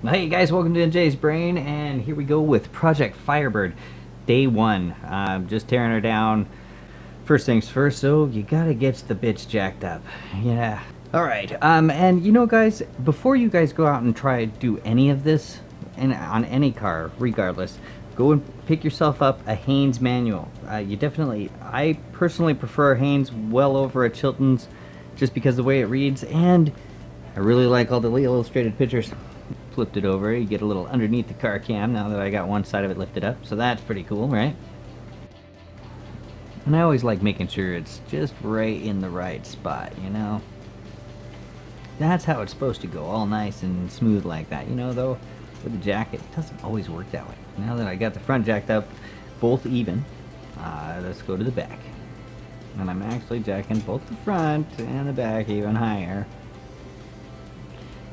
Hey guys, welcome to InJayzBraiN, and here we go with Project Firebird, day one. Just tearing her down. First things first, so you gotta get the bitch jacked up. Yeah. Alright, and you know guys, before you guys go out and try to do any of this, on any car, regardless, go and pick yourself up a Haynes manual. I personally prefer Haynes well over a Chilton's, just because of the way it reads, and I really like all the illustrated pictures. Flipped it over, you get a little underneath the car cam now that I got one side of it lifted up, so that's pretty cool, right? And I always like making sure it's just right in the right spot, you know? That's how it's supposed to go, all nice and smooth like that, you know, though with the jacket, it doesn't always work that way. Now that I got the front jacked up, both even, let's go to the back. And I'm actually jacking both the front and the back even higher.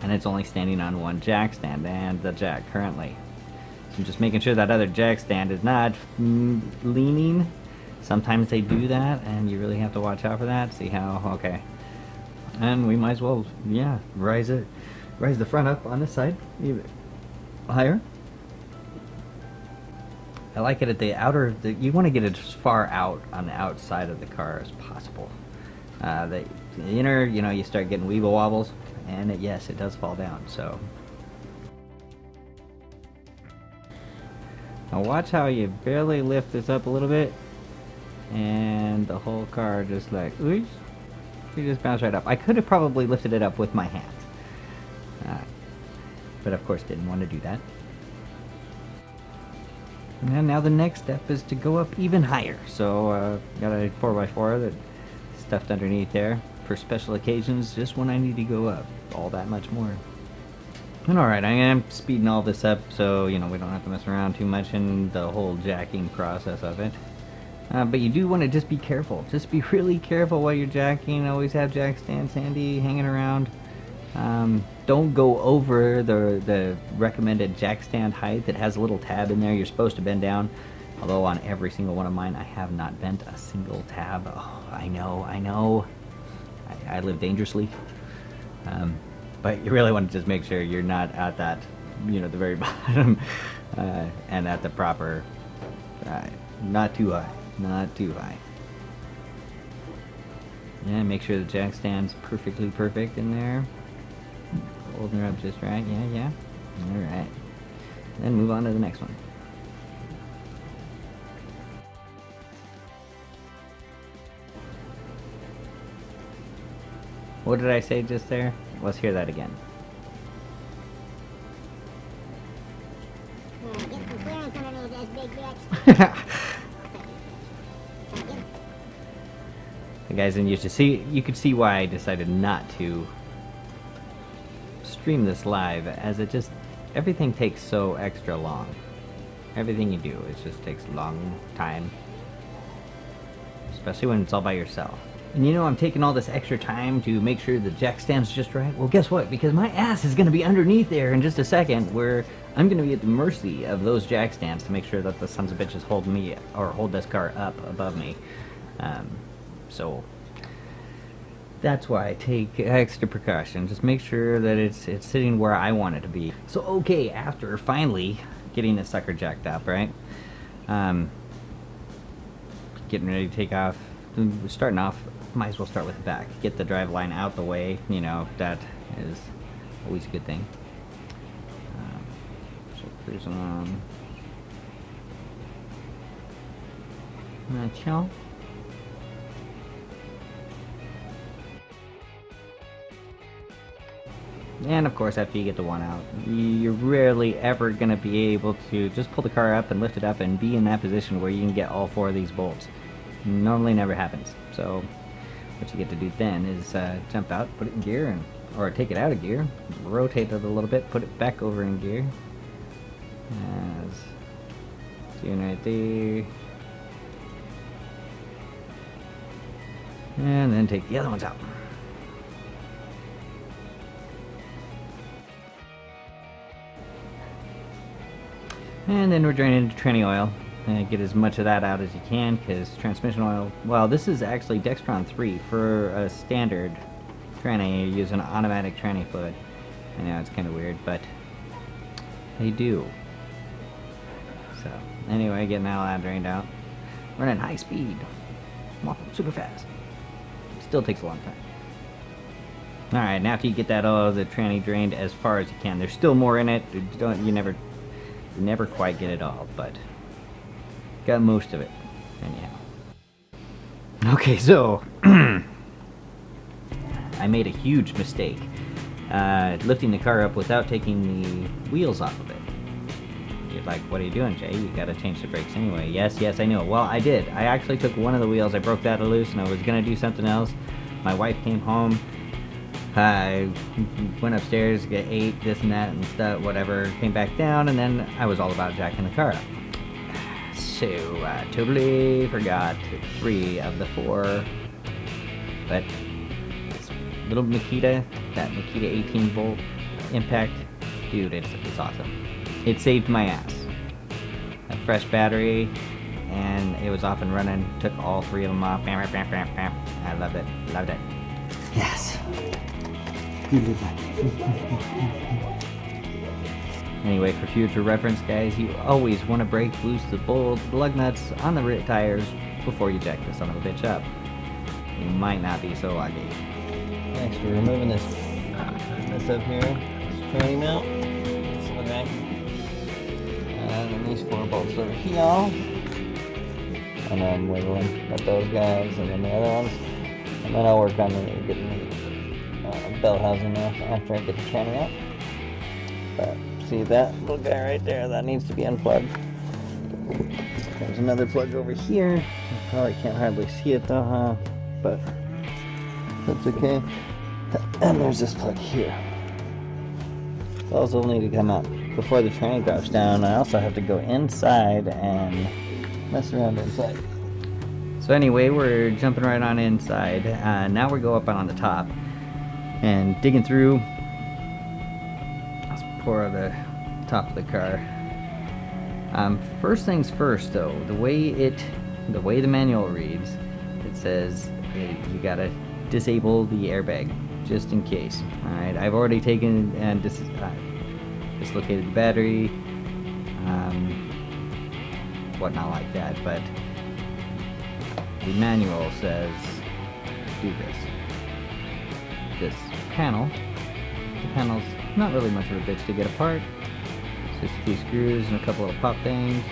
And it's only standing on one jack stand and the jack currently. So I'm just making sure that other jack stand is not leaning. Sometimes they do that and you really have to watch out for that. See how, okay. And we might as well, yeah, rise the front up on this side, even higher. I like it at the outer, you want to get it as far out on the outside of the car as possible. The inner, you know, you start getting weeble wobbles. And yes, it does fall down, so. Now watch how you barely lift this up a little bit, and the whole car just like, oops, you just bounce right up. I could have probably lifted it up with my hands, but of course didn't want to do that. And now the next step is to go up even higher. So got a 4x4 that stuffed underneath there for special occasions, just when I need to go up all that much more. And alright, I am speeding all this up so, you know, we don't have to mess around too much in the whole jacking process of it. But you do want to just be careful. Just be really careful while you're jacking. Always have jack stands handy, hanging around. Don't go over the recommended jack stand height. It has a little tab in there. You're supposed to bend down. Although on every single one of mine, I have not bent a single tab. Oh, I know. I live dangerously. But you really want to just make sure you're not at that, you know, the very bottom, and at the proper, not too high, not too high. Yeah, make sure the jack stand's perfectly perfect in there. Holding her up just right, yeah. Alright. Then move on to the next one. What did I say just there? Let's hear that again. Get some clearance underneath this big bitch. Guys, and you could see why I decided not to stream this live, as everything takes so extra long. Everything you do, it just takes a long time, especially when it's all by yourself. And you know, I'm taking all this extra time to make sure the jack stand's just right. Well, guess what? Because my ass is going to be underneath there in just a second, where I'm going to be at the mercy of those jack stands to make sure that the sons of bitches hold me, or hold this car up above me. So that's why I take extra precaution. Just make sure that it's sitting where I want it to be. So okay, after finally getting this sucker jacked up, right? Getting ready to take off. Starting off, might as well start with the back. Get the drive line out the way, you know, that is always a good thing. So cruising on. Chill. And of course, after you get the one out, you're rarely ever going to be able to just pull the car up and lift it up and be in that position where you can get all four of these bolts. Normally never happens. So what you get to do then is jump out, put it in gear, or take it out of gear, rotate it a little bit, put it back over in gear. As doing right there. And then take the other ones out. And then we're draining into tranny oil. And get as much of that out as you can, because transmission oil, well, this is actually Dextron 3. For a standard tranny, you use an automatic tranny fluid. I know it's kind of weird, but They do. So, anyway, getting all that drained out. Running high speed. Super fast. Still takes a long time. Alright, now after you get that the tranny drained as far as you can. There's still more in it. You never quite get it all, but got most of it. Anyhow. Okay, so I made a huge mistake. Lifting the car up without taking the wheels off of it. You're like, what are you doing, Jay? You gotta change the brakes anyway. Yes, I know. Well, I did. I actually took one of the wheels. I broke that loose, and I was gonna do something else. My wife came home. I went upstairs, ate this and that and stuff, whatever. Came back down, and then I was all about jacking the car up. So, I totally forgot 3 of the 4. But this little Makita, that Makita 18-volt impact, dude, it's awesome. It saved my ass. A fresh battery, and it was off and running. Took all 3 of them off. Bam, bam, bam, bam. I loved it. Loved it. Yes. You did that. Anyway, for future reference, guys, you always want to break loose the lug nuts on the tires before you jack this son of a bitch up. You might not be so lucky. Next, we're removing this up here. This tranny mount. Okay. And then these 4 bolts over here. And then wiggling at those guys, and then the other ones. And then I'll work on getting the bell housing off after I get the tranny out. But see that little guy right there? That needs to be unplugged. There's another plug over here. You probably can't hardly see it though, huh? But that's okay. And there's this plug here. Those will need to come out before the tranny drops down. I also have to go inside and mess around inside. So anyway, we're jumping right on inside. Now we go up on the top and digging through. Let's pour out the top of the car. First things first, though, the way the manual reads, it says you gotta disable the airbag just in case. All right, I've already taken and dislocated the battery, whatnot like that, but the manual says do this. This panel, the panel's not really much of a bitch to get apart. It's just a few screws and a couple little pop things.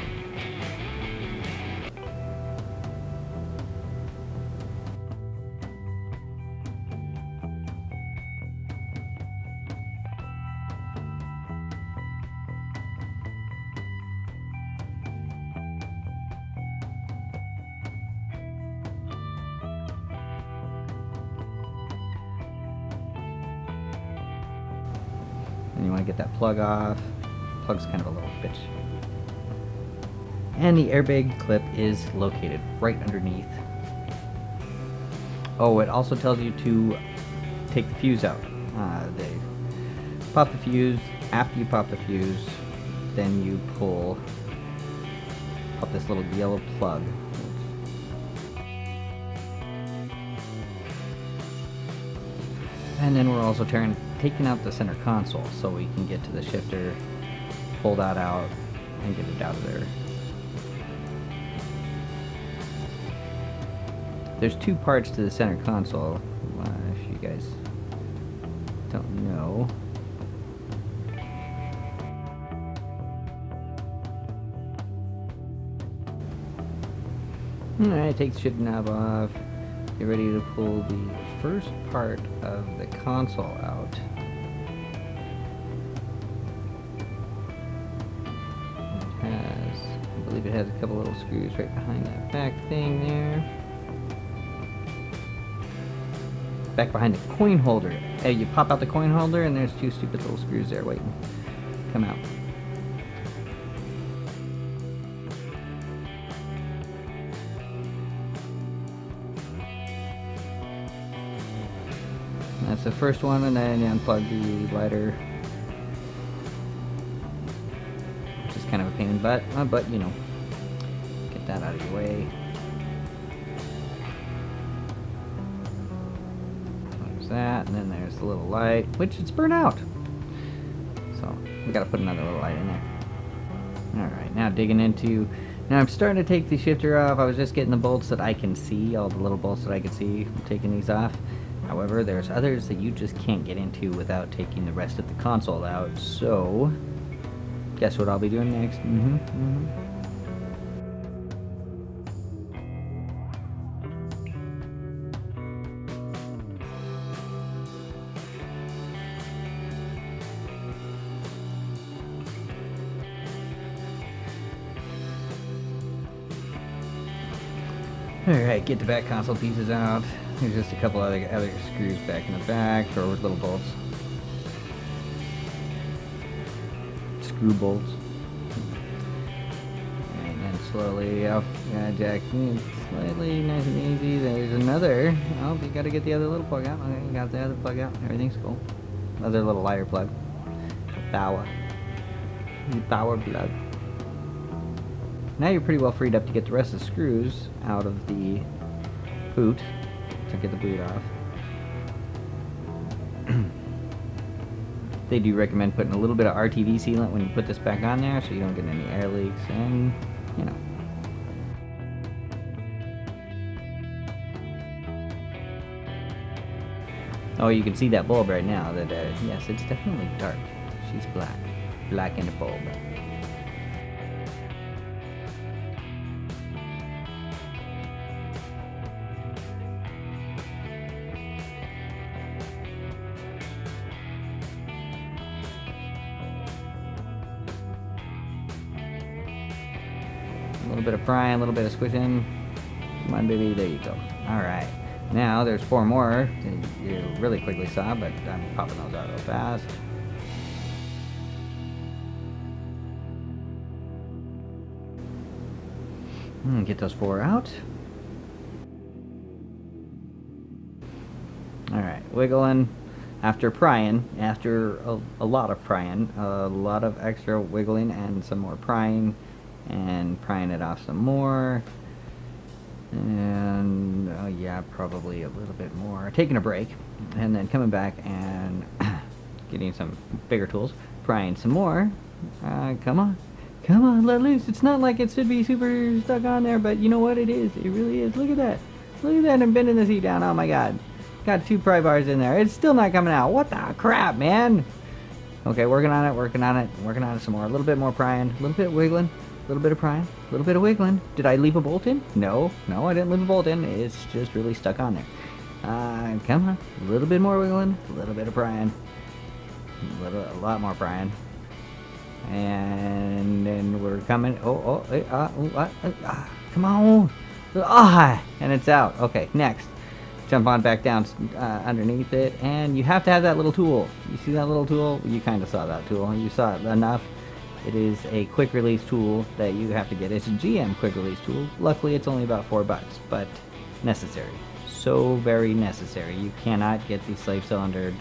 And you want to get that plug off. Plug's kind of a little bitch. And the airbag clip is located right underneath. Oh, it also tells you to take the fuse out. They pop the fuse. After you pop the fuse, then you pop this little yellow plug. And then we're also taking out the center console so we can get to the shifter, pull that out, and get it out of there. There's 2 parts to the center console, if you guys don't know. Alright, take the shifter knob off. Get ready to pull the first part of the console out. I believe it has a couple little screws right behind that back thing there. Back behind the coin holder. Hey, you pop out the coin holder and there's 2 stupid little screws there waiting to come out. That's the first one, and then you unplug the lighter, which is kind of a pain in the butt, but you know, get that out of your way. There's that, and then there's the little light, which it's burnt out. So We gotta put another little light in there. Alright, now digging into... Now I'm starting to take the shifter off. I was just getting the bolts that I can see, all the little bolts that I can see. I'm taking these off. However, there's others that you just can't get into without taking the rest of the console out. So, guess what I'll be doing next? Alright, get the back console pieces out. There's just a couple other screws back in the back, or little bolts. Screw bolts. And then slowly up, jack slightly, nice and easy. There's another. Oh, you gotta get the other little plug out. Okay, you got the other plug out. Everything's cool. Other little lighter plug. Power. Power plug. Now you're pretty well freed up to get the rest of the screws out of the boot. So get the boot off. They do recommend putting a little bit of RTV sealant when you put this back on there so you don't get any air leaks and, you know. Oh, you can see that bulb right now that, yes, it's definitely dark. She's black. Black in the bulb. A little bit of prying, a little bit of squishing. Come on, baby, there you go. Alright, now there's 4 more that you really quickly saw, but I'm popping those out real fast. Get those 4 out. Alright, wiggling. After prying, after a lot of prying, a lot of extra wiggling and some more prying, and prying it off some more, and oh yeah, probably a little bit more, taking a break, and then coming back and getting some bigger tools, prying some more. Come on, let loose. It's not like it should be super stuck on there, but you know what, it is, it really is. Look at that, I'm bending the seat down. Oh my god, got 2 pry bars in there. It's still not coming out. What the crap, man? Okay, working on it some more. A little bit more prying, a little bit wiggling, a little bit of prying, a little bit of wiggling. Did I leave a bolt in? No, I didn't leave a bolt in. It's just really stuck on there. Come on. A little bit more wiggling, a little bit of prying, a lot more prying. And then we're coming. Come on. And it's out. Okay, next. Jump on back down underneath it, and you have to have that little tool. You see that little tool? You kind of saw that tool. You saw it enough. It is a quick release tool that you have to get. It's a GM quick release tool. Luckily, it's only about $4, but necessary. So very necessary. You cannot get the slave cylinder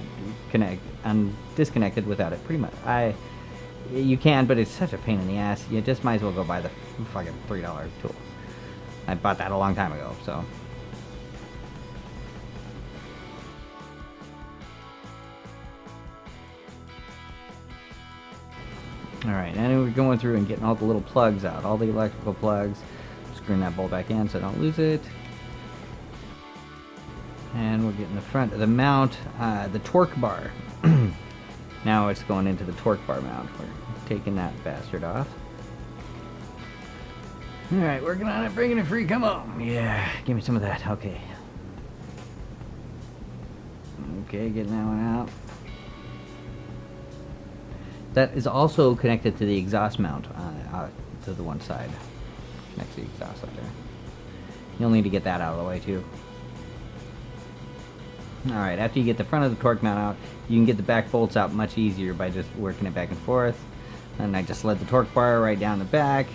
disconnected without it. Pretty much. You can, but it's such a pain in the ass. You just might as well go buy the fucking $3 tool. I bought that a long time ago, so. Alright, and we're going through and getting all the little plugs out, all the electrical plugs, screwing that bolt back in so I don't lose it. And we're getting the front of the mount, the torque bar. Now it's going into the torque bar mount. We're taking that bastard off. Alright, working on it, bringing it free, come on. Yeah, give me some of that, okay. Okay, getting that one out. That is also connected to the exhaust mount to the one side. Connects the exhaust up there. You'll need to get that out of the way too. Alright, after you get the front of the torque mount out, you can get the back bolts out much easier by just working it back and forth. And I just slid the torque bar right down the back.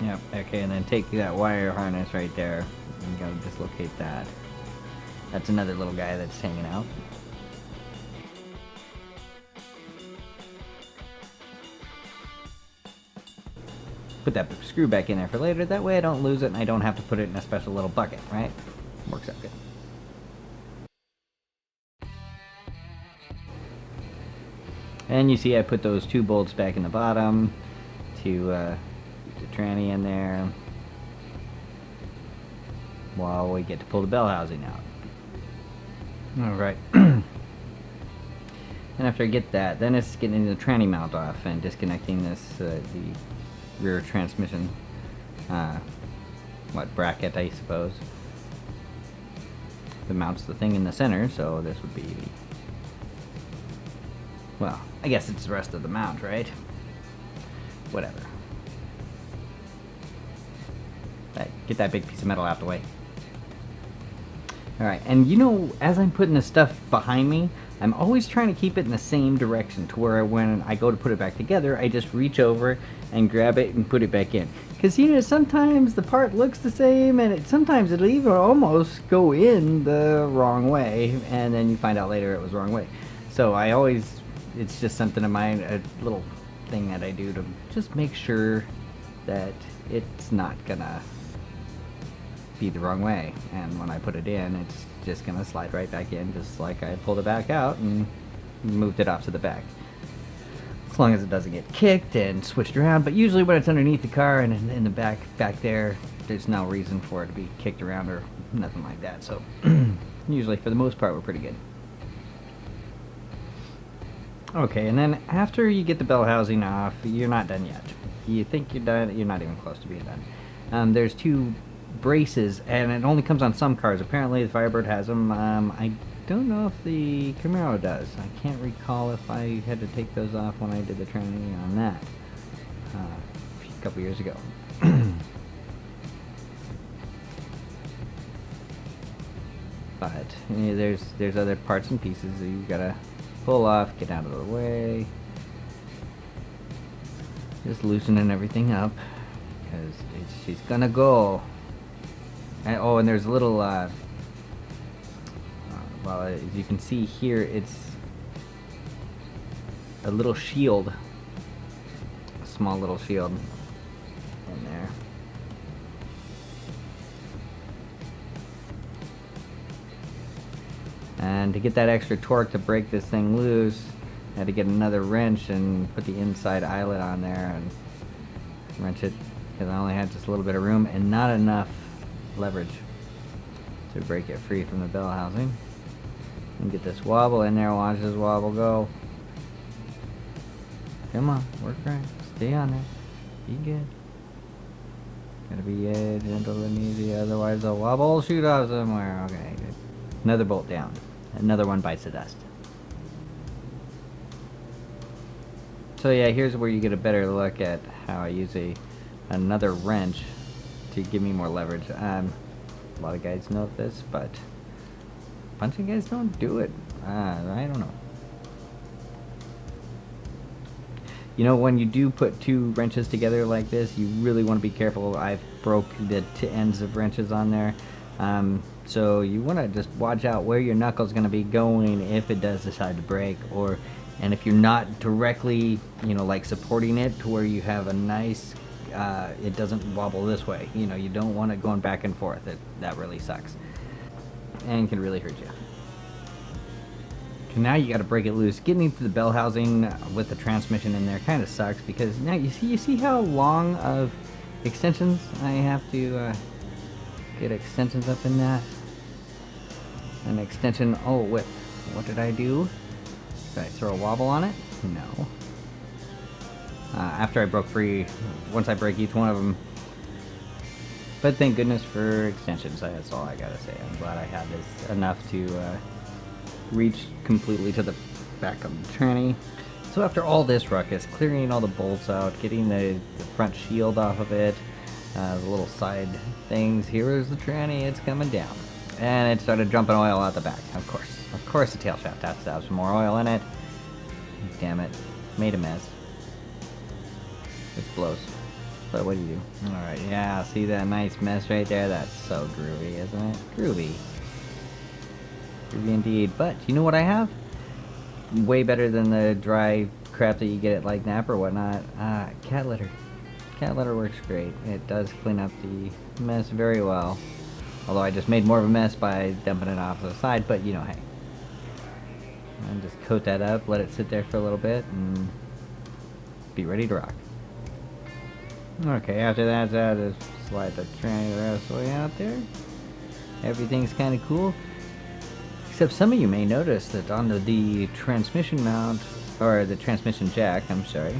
Yep, okay, and then take that wire harness right there. And you gotta dislocate that. That's another little guy that's hanging out. Put that screw back in there for later. That way I don't lose it and I don't have to put it in a special little bucket, right? Works out good. And you see I put those 2 bolts back in the bottom to the tranny in there while we get to pull the bell housing out. Alright. And after I get that, then it's getting the tranny mount off and disconnecting this, the rear transmission, bracket, I suppose. That mounts the thing in the center, so this would be the, well, I guess it's the rest of the mount, right? Whatever. Right, get that big piece of metal out the way. Alright, and you know, as I'm putting this stuff behind me, I'm always trying to keep it in the same direction to where when I go to put it back together, I just reach over and grab it and put it back in. Because, you know, sometimes the part looks the same, and sometimes it'll even almost go in the wrong way, and then you find out later it was the wrong way. So I always, it's just something of mine, a little thing that I do to just make sure that it's not gonna be the wrong way, and when I put it in, it's just gonna slide right back in, just like I pulled it back out and moved it off to the back. As long as it doesn't get kicked and switched around, but usually when it's underneath the car and in the back there, there's no reason for it to be kicked around or nothing like that, so usually for the most part we're pretty good. Okay, and then after you get the bell housing off, you're not done yet. You think you're done, you're not even close to being done. There's 2 braces, and it only comes on some cars. Apparently the Firebird has them. I don't know if the Camaro does. I can't recall if I had to take those off when I did the training on that a couple years ago. But you know, there's other parts and pieces that you gotta pull off, get out of the way. Just loosening everything up because she's gonna go. And, oh, and there's a little, well, as you can see here, it's a little shield, a small little shield in there. And to get that extra torque to break this thing loose, I had to get another wrench and put the inside eyelet on there and wrench it, because I only had just a little bit of room and not enough leverage to break it free from the bell housing. And get this wobble in there. Watch this wobble go. Come on, work right. Stay on there. Be good. Gotta be gentle and easy, otherwise the wobble will shoot off somewhere. Okay, good. Another bolt down. Another one bites the dust. So yeah, here's where you get a better look at how I use another wrench to give me more leverage. A lot of guys know this, but a bunch of guys don't do it. I don't know. You know, when you do put 2 wrenches together like this, you really want to be careful. I've broke the ends of wrenches on there. So you want to just watch out where your knuckle's going to be going if it does decide to break, and if you're not directly, you know, like supporting it to where you have a nice, it doesn't wobble this way. You know, you don't want it going back and forth. That really sucks and can really hurt you. So now you got to break it loose. Getting into the bell housing with the transmission in there kind of sucks, because now you see how long of extensions I have to get extensions up in that. An extension. Oh, what did I do? Did I throw a wobble on it? No. After I broke free, once I break each one of them. But thank goodness for extensions. That's all I gotta say. I'm glad I had this enough to reach completely to the back of the tranny. So after all this ruckus, clearing all the bolts out, getting the front shield off of it, the little side things, here is the tranny. It's coming down. And it started dumping oil out the back. Of course the tail shaft has to have some more oil in it. Damn it. Made a mess. It blows. But what do you do? Alright, yeah, see that nice mess right there? That's so groovy, isn't it? Groovy. Groovy indeed. But, you know what I have? Way better than the dry crap that you get at like Nap or whatnot. Cat litter. Cat litter works great. It does clean up the mess very well. Although I just made more of a mess by dumping it off to the side, but you know, hey. And just coat that up, let it sit there for a little bit, and be ready to rock. Okay, after that, just slide the tranny the rest of the way out there. Everything's kind of cool. Except some of you may notice that on the transmission mount, or the transmission jack, I'm sorry.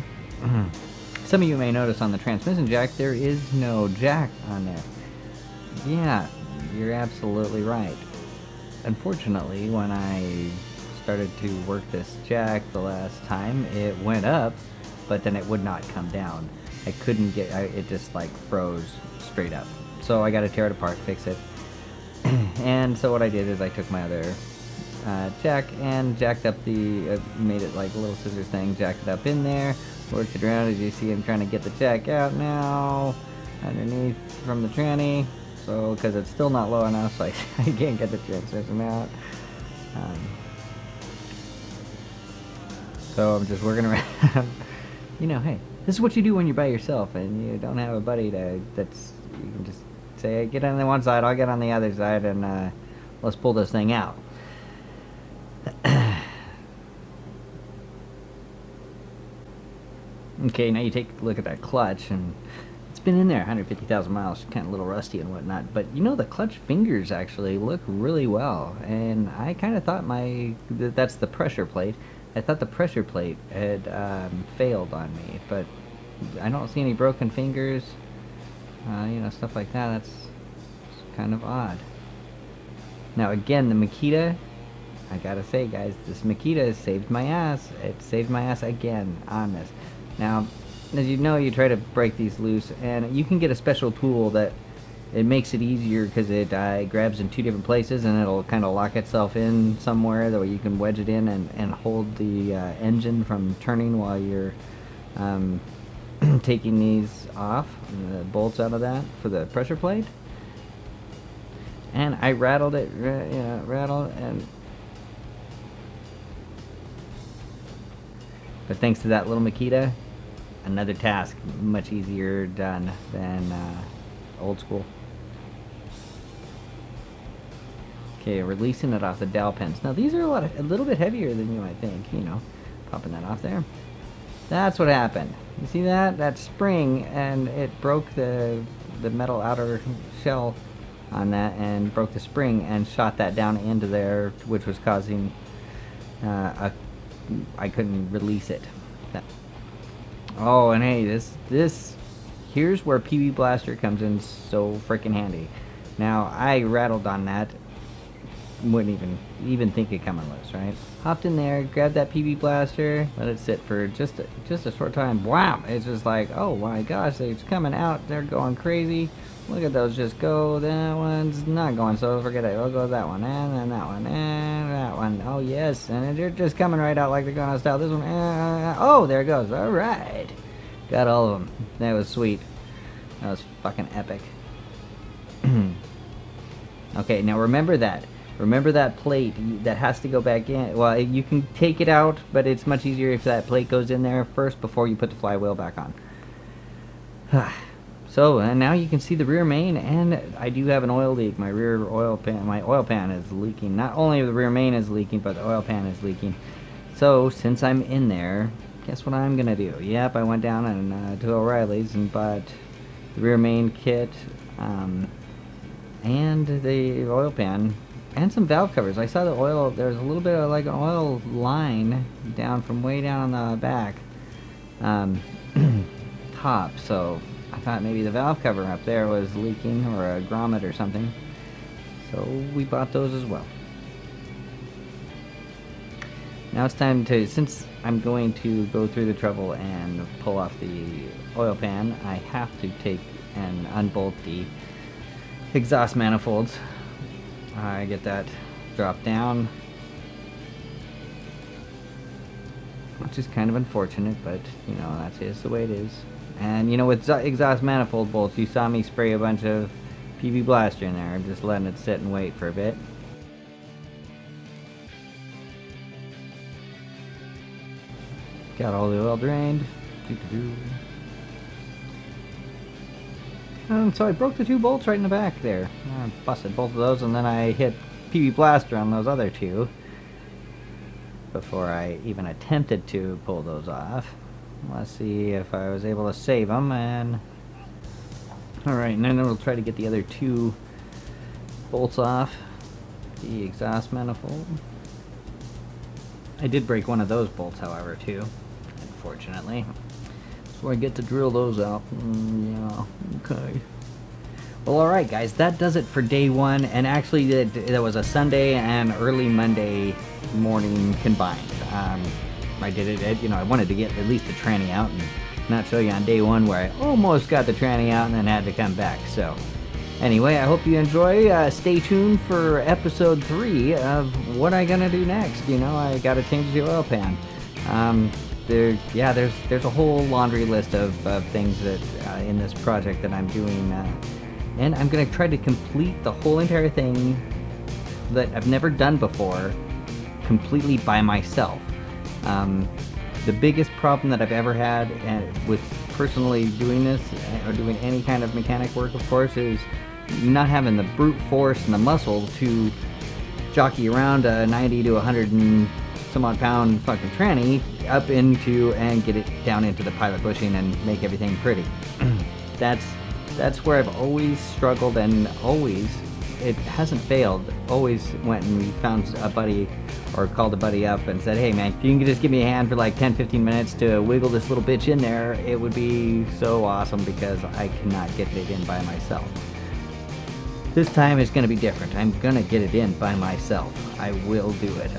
Some of you may notice on the transmission jack there is no jack on there. Yeah, you're absolutely right. Unfortunately, when I started to work this jack the last time, it went up, but then it would not come down. I couldn't get, it just like froze straight up. So I got to tear it apart, fix it. And so what I did is I took my other jack and jacked up the, made it like a little scissors thing, jacked it up in there, worked it around. As you see, I'm trying to get the jack out now, underneath from the tranny. So, because it's still not low enough, so I can't get the transmission out. So I'm just working around. You know, hey, this is what you do when you're by yourself and you don't have a buddy that's, you can just say, hey, get on the one side, I'll get on the other side, and let's pull this thing out. Okay, now you take a look at that clutch, and it's been in there 150,000 miles, kind of a little rusty and whatnot, but you know, the clutch fingers actually look really well, and I kind of thought that's the pressure plate. I thought the pressure plate had failed on me, but I don't see any broken fingers, you know, stuff like that. That's kind of odd. Now again, the Makita, I gotta say guys, this Makita saved my ass. It saved my ass again on this. Now, as you know, you try to break these loose, and you can get a special tool that it makes it easier because it grabs in two different places, and it'll kind of lock itself in somewhere. That way you can wedge it in and hold the engine from turning while you're taking these off, the bolts out of that for the pressure plate. And I rattled it, and but thanks to that little Makita, another task much easier done than old school. Okay, releasing it off the dowel pins. Now these are a little bit heavier than you might think. You know, popping that off there. That's what happened. You see that? That spring, and it broke the metal outer shell on that, and broke the spring and shot that down into there, which was causing I couldn't release it. Oh, and hey, this here's where PB Blaster comes in so freaking handy. Now I rattled on that, wouldn't even think of coming loose, right? Hopped in there, grabbed that PB Blaster, let it sit for just a short time. Wow, it's just like, oh my gosh, it's coming out. They're going crazy. Look at those just go. That one's not going, so forget it. We'll go that one, and then that one, and that one. Oh yes, and they're just coming right out like they're going out of style. This one, oh, there it goes. All right, got all of them. That was sweet. That was fucking epic. Okay, now remember that. Remember that plate that has to go back in. Well, you can take it out, but it's much easier if that plate goes in there first before you put the flywheel back on. So, and now you can see the rear main, and I do have an oil leak. My rear oil pan, my oil pan is leaking. Not only the rear main is leaking, but the oil pan is leaking. So, since I'm in there, guess what I'm gonna do? Yep, I went down and to O'Reilly's and bought the rear main kit, and the oil pan, and some valve covers. I saw the oil, there's a little bit of like an oil line down from way down on the back top, so I thought maybe the valve cover up there was leaking, or a grommet or something. So we bought those as well. Now it's time to, since I'm going to go through the trouble and pull off the oil pan, I have to take and unbolt the exhaust manifolds. I get that dropped down, which is kind of unfortunate, but you know, that's just the way it is. And you know, with exhaust manifold bolts, you saw me spray a bunch of PB Blaster in there, just letting it sit and wait for a bit. Got all the oil drained. So I broke the two bolts right in the back there. I busted both of those, and then I hit PB Blaster on those other two. before I even attempted to pull those off. Let's see if I was able to save them, and alright, and then we'll try to get the other 2 bolts off the exhaust manifold. I did break one of those bolts, however, too, unfortunately. So I get to drill those out. Yeah, okay. Well, alright guys, that does it for day 1, and actually it was a Sunday and early Monday morning combined. I did it, you know, I wanted to get at least the tranny out and not show you on day 1 where I almost got the tranny out and then had to come back. So anyway, I hope you enjoy. Stay tuned for episode 3 of what I gonna do next. You know, I gotta change the oil pan. There's a whole laundry list of things that in this project that I'm doing, and I'm gonna try to complete the whole entire thing that I've never done before, completely by myself. The biggest problem that I've ever had with personally doing this, or doing any kind of mechanic work, of course, is not having the brute force and the muscle to jockey around a 90 to 100 and some odd pound fucking tranny up into and get it down into the pilot bushing and make everything pretty. That's where I've always struggled, and always, it hasn't failed, always went and found a buddy or called a buddy up and said, hey man, if you can just give me a hand for like 10-15 minutes to wiggle this little bitch in there, it would be so awesome, because I cannot get it in by myself. This time is going to be different. I'm going to get it in by myself. I will do it.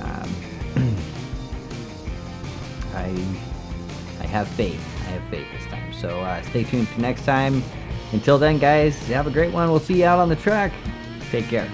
I have faith. I have faith this time. So stay tuned for next time. Until then, guys, have a great one. We'll see you out on the track. Take care.